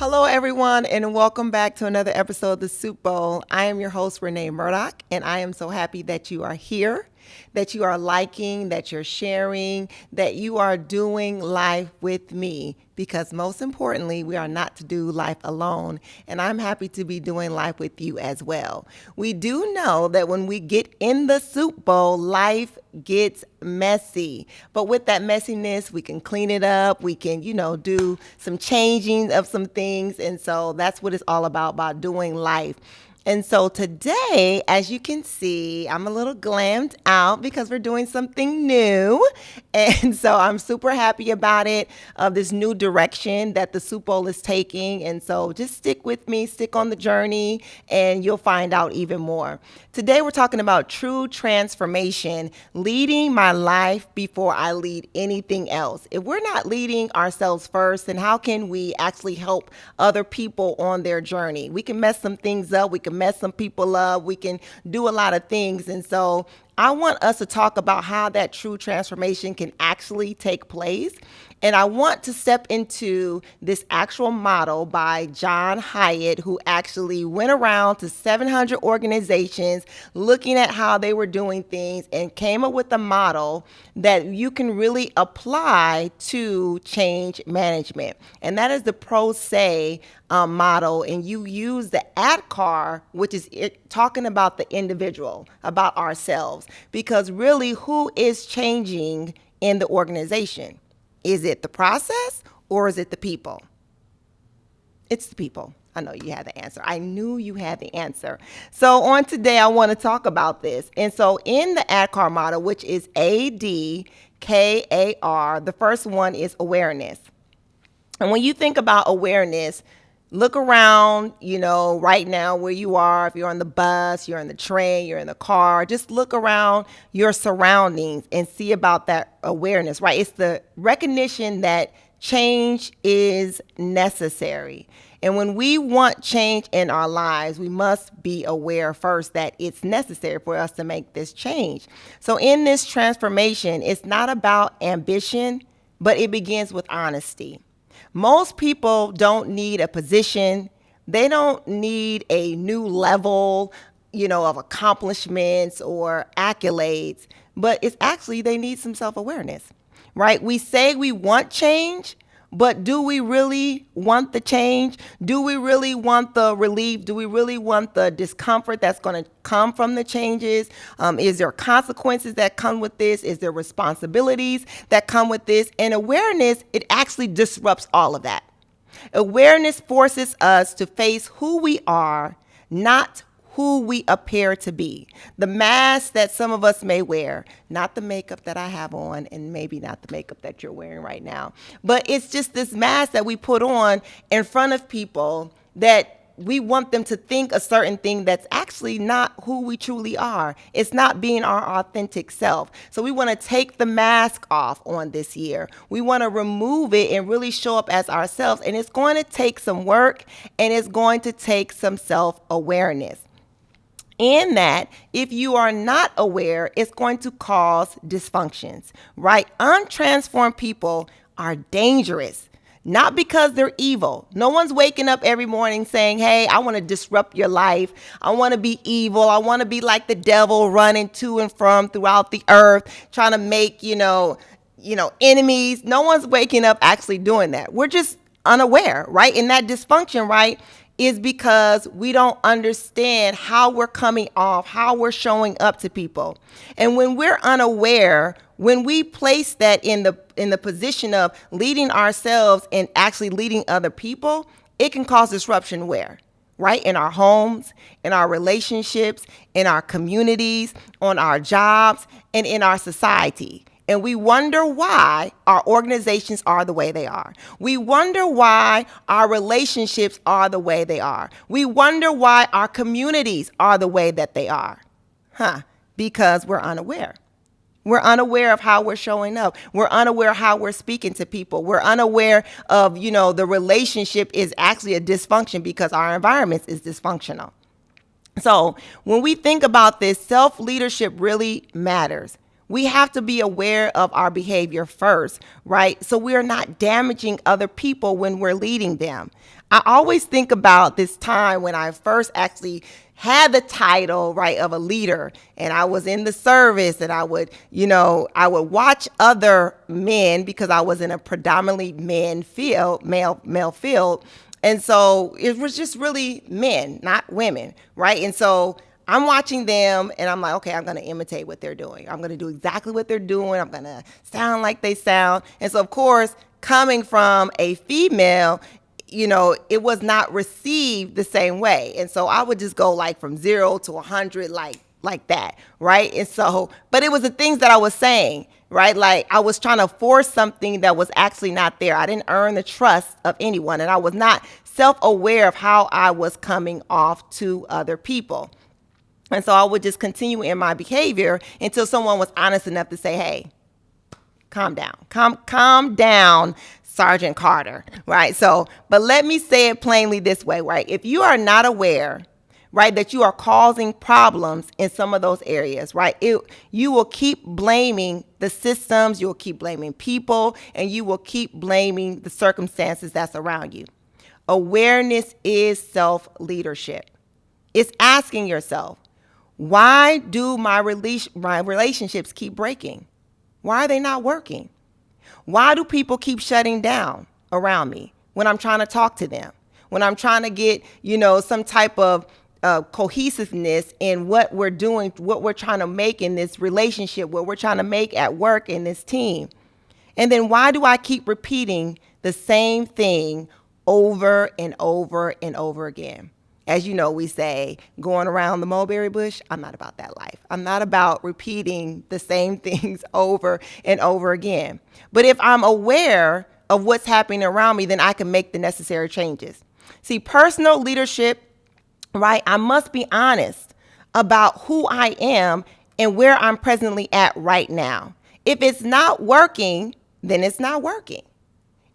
Hello, everyone, and welcome back to another episode of the Soup Bowl. I am your host, Renee Murdoch, and I am so happy that you are here, that you are liking, that you're sharing, that you are doing life with me. Because most importantly, we are not to do life alone, and I'm happy to be doing life with you as well. We do know that when we get in the soup bowl, life gets messy. But with that messiness, we can clean it up. We can, do some changing of some things. And so that's what it's all about doing life. And so today, as you can see, I'm a little glammed out because we're doing something new. And so I'm super happy about it, of this new direction that the Soup Bowl is taking. And so just stick with me, stick on the journey, and you'll find out even more. Today, we're talking about true transformation, leading my life before I lead anything else. If we're not leading ourselves first, then how can we actually help other people on their journey? We can mess some things up. We can mess some people up. We can do a lot of things. And so I want us to talk about how that true transformation can actually take place. And I want to step into this actual model by John Hyatt, who actually went around to 700 organizations looking at how they were doing things and came up with a model that you can really apply to change management. And that is the PRO-SAY model. And you use the ADKAR, which is talking about the individual, about ourselves. Because really, who is changing in the organization? Is it the process or is it the people? It's the people. I know you had the answer. I knew you had the answer. So on today, I want to talk about this. And so in the ADKAR model, which is ADKAR, the first one is awareness. And when you think about awareness, look around, right now where you are. If you're on the bus, you're on the train, you're in the car, just look around your surroundings and see about that awareness, right? It's the recognition that change is necessary. And when we want change in our lives, we must be aware first that it's necessary for us to make this change. So in this transformation, it's not about ambition, but it begins with honesty. Most people don't need a position. They don't need a new level, of accomplishments or accolades, but it's actually they need some self-awareness, right? We say we want change, but do we really want the change? Do we really want the relief? Do we really want the discomfort that's going to come from the changes? Is there consequences that come with this? Is there responsibilities that come with this? And awareness, it actually disrupts all of that. Awareness forces us to face who we are, not who we appear to be. The mask that some of us may wear, not the makeup that I have on, and maybe not the makeup that you're wearing right now, but it's just this mask that we put on in front of people that we want them to think a certain thing that's actually not who we truly are. It's not being our authentic self. So we want to take the mask off on this year. We want to remove it and really show up as ourselves. And it's going to take some work, and it's going to take some self-awareness. In that, if you are not aware, it's going to cause dysfunctions, right? Untransformed people are dangerous, not because they're evil. No one's waking up every morning saying, hey, I want to disrupt your life. I want to be evil. I want to be like the devil running to and from throughout the earth, trying to make, enemies. No one's waking up actually doing that. We're just unaware, right? And that dysfunction, right, is because we don't understand how we're coming off, how we're showing up to people. And when we're unaware, when we place that in the position of leading ourselves and actually leading other people, it can cause disruption where? Right? In our homes, in our relationships, in our communities, on our jobs, and in our society. And we wonder why our organizations are the way they are. We wonder why our relationships are the way they are. We wonder why our communities are the way that they are. Because we're unaware. We're unaware of how we're showing up. We're unaware of how we're speaking to people. We're unaware of, the relationship is actually a dysfunction because our environment is dysfunctional. So when we think about this, self-leadership really matters. We have to be aware of our behavior first, right? So we're not damaging other people when we're leading them. I always think about this time when I first actually had the title, right, of a leader, and I was in the service, and I would watch other men because I was in a predominantly male field. And so it was just really men, not women, right? And so I'm watching them and I'm like, okay, I'm going to imitate what they're doing. I'm going to do exactly what they're doing. I'm going to sound like they sound. And so, of course, coming from a female, it was not received the same way. And so I would just go like from 0 to 100, like that, right? And so, but it was the things that I was saying, right? Like I was trying to force something that was actually not there. I didn't earn the trust of anyone, and I was not self-aware of how I was coming off to other people. And so I would just continue in my behavior until someone was honest enough to say, hey, calm down, calm down, Sergeant Carter, right? So, but let me say it plainly this way, right? If you are not aware, right, that you are causing problems in some of those areas, right, you will keep blaming the systems, you will keep blaming people, and you will keep blaming the circumstances that's around you. Awareness is self-leadership. It's asking yourself, why do my relationships keep breaking? Why are they not working? Why do people keep shutting down around me when I'm trying to talk to them? When I'm trying to get, some type of cohesiveness in what we're doing, what we're trying to make in this relationship, what we're trying to make at work in this team. And then why do I keep repeating the same thing over and over and over again? As you know, we say, going around the mulberry bush. I'm not about that life. I'm not about repeating the same things over and over again. But if I'm aware of what's happening around me, then I can make the necessary changes. See, personal leadership, right? I must be honest about who I am and where I'm presently at right now. If it's not working, then it's not working.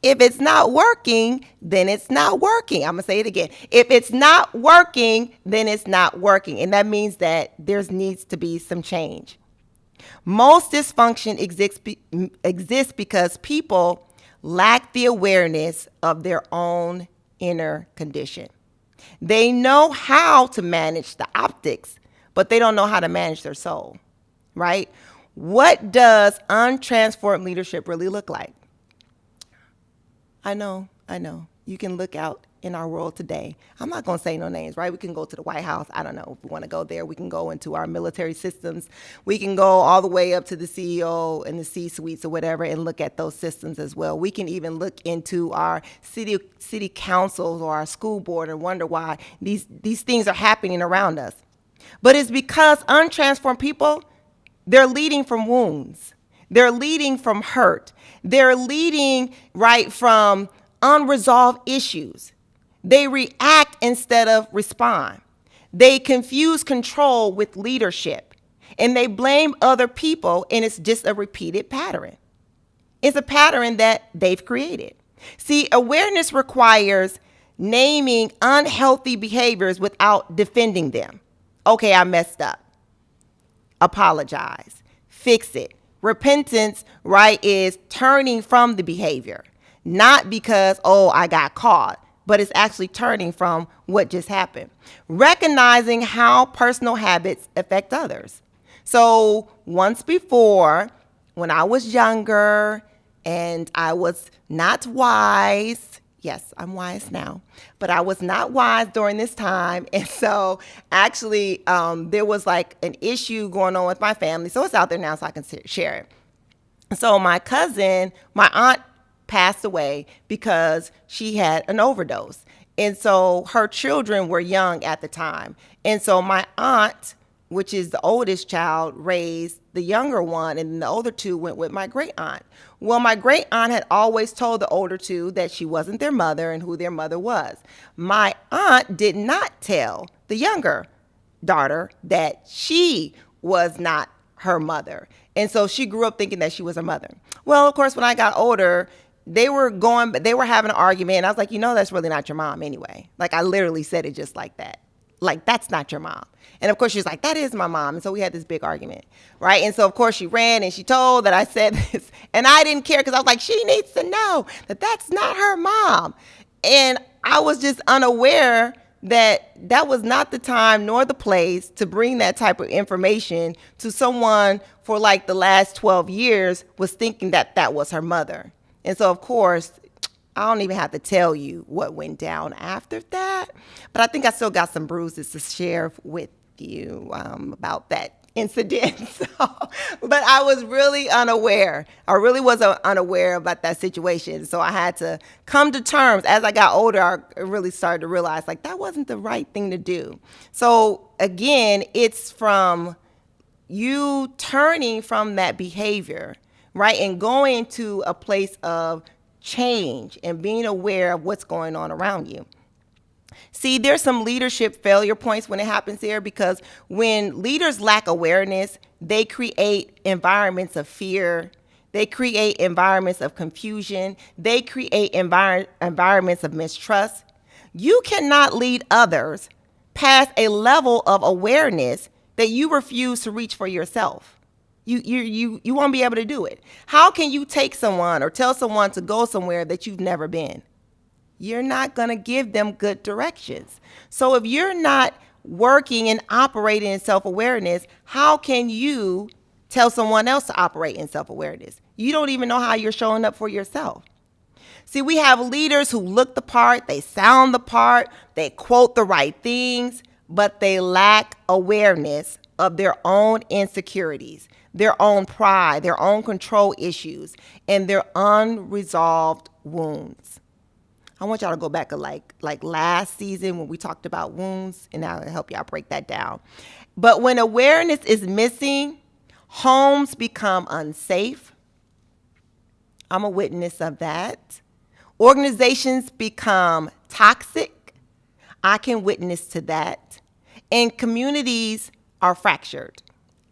If it's not working, then it's not working. I'm going to say it again. If it's not working, then it's not working. And that means that there needs to be some change. Most dysfunction exists because people lack the awareness of their own inner condition. They know how to manage the optics, but they don't know how to manage their soul, right? What does untransformed leadership really look like? I know. You can look out in our world today. I'm not going to say no names, right? We can go to the White House. I don't know if we want to go there. We can go into our military systems. We can go all the way up to the CEO and the C-suites or whatever and look at those systems as well. We can even look into our city councils or our school board and wonder why these things are happening around us. But it's because untransformed people, they're leading from wounds. They're leading from hurt. They're leading, right, from unresolved issues. They react instead of respond. They confuse control with leadership. And they blame other people, and it's just a repeated pattern. It's a pattern that they've created. See, awareness requires naming unhealthy behaviors without defending them. Okay, I messed up. Apologize. Fix it. Repentance, right, is turning from the behavior, not because, I got caught, but it's actually turning from what just happened. Recognizing how personal habits affect others. So once before, when I was younger and I was not wise, yes, I'm wise now, but I was not wise during this time. And so actually there was like an issue going on with my family. So it's out there now so I can share it. So my aunt passed away because she had an overdose. And so her children were young at the time. And so my aunt, which is the oldest child, raised the younger one, and the older two went with my great aunt. Well, my great aunt had always told the older two that she wasn't their mother and who their mother was. My aunt did not tell the younger daughter that she was not her mother. And so she grew up thinking that she was her mother. Well, of course, when I got older, they were having an argument. And I was like, that's really not your mom anyway. Like, I literally said it just like that. like, that's not your mom. And of course she was like, that is my mom. And so we had this big argument, right? And so of course she ran and she told that I said this, and I didn't care because I was like, she needs to know that that's not her mom. And I was just unaware that that was not the time nor the place to bring that type of information to someone for like the last 12 years was thinking that that was her mother. And so of course, I don't even have to tell you what went down after that, but I think I still got some bruises to share with you about that incident. But I was really unaware. I really was unaware about that situation. So I had to come to terms. As I got older, I really started to realize like that wasn't the right thing to do. So again, it's from you turning from that behavior, right, and going to a place of change and being aware of what's going on around you. See, there's some leadership failure points when it happens here, because when leaders lack awareness, they create environments of fear. They create environments of confusion. They create environments of mistrust. You cannot lead others past a level of awareness that you refuse to reach for yourself. You won't be able to do it. How can you take someone or tell someone to go somewhere that you've never been? You're not going to give them good directions. So if you're not working and operating in self-awareness, how can you tell someone else to operate in self-awareness? You don't even know how you're showing up for yourself. See, we have leaders who look the part, they sound the part, they quote the right things, but they lack awareness of their own insecurities, their own pride, their own control issues, and their unresolved wounds. I want y'all to go back to like last season when we talked about wounds, and I'll help y'all break that down. But when awareness is missing, homes become unsafe. I'm a witness of that. Organizations become toxic. I can witness to that. And communities are fractured.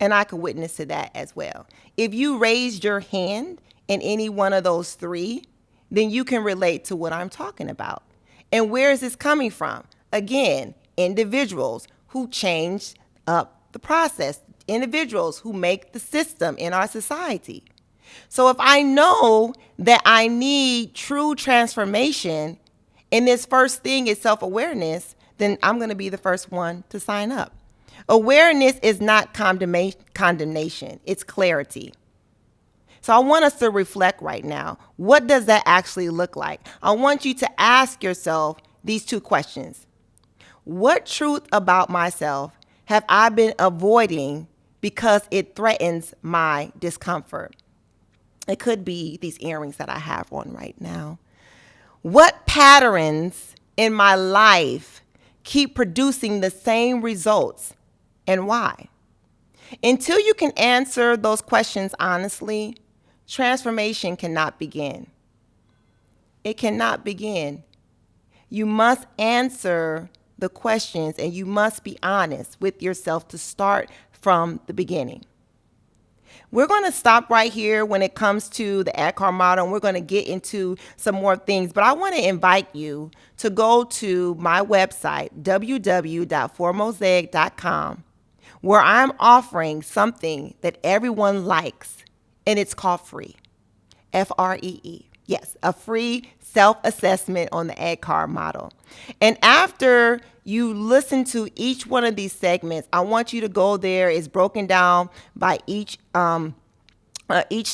And I can witness to that as well. If you raised your hand in any one of those three, then you can relate to what I'm talking about. And where is this coming from? Again, individuals who change up the process, individuals who make the system in our society. So if I know that I need true transformation, and this first thing is self-awareness, then I'm going to be the first one to sign up. Awareness is not condemnation, it's clarity. So I want us to reflect right now. What does that actually look like? I want you to ask yourself these two questions. What truth about myself have I been avoiding because it threatens my discomfort? It could be these earrings that I have on right now. What patterns in my life keep producing the same results, and why? Until you can answer those questions honestly, transformation cannot begin. It cannot begin. You must answer the questions, and you must be honest with yourself to start from the beginning. We're going to stop right here when it comes to the ADKAR model, and we're going to get into some more things. But I want to invite you to go to my website, www.4mosaic.com, where I'm offering something that everyone likes, and it's called free, F-R-E-E. Yes, a free self-assessment on the ADKAR model. And after you listen to each one of these segments, I want you to go there. It's broken down by each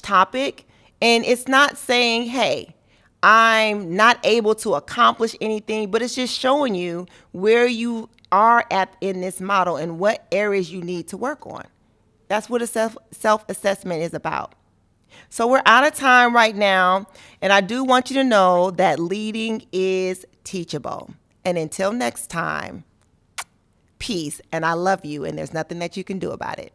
topic. And it's not saying, hey, I'm not able to accomplish anything, but it's just showing you where you are at in this model and what areas you need to work on. That's what a self-assessment is about. So we're out of time right now, and I do want you to know that leading is teachable. And until next time, peace, and I love you, and there's nothing that you can do about it.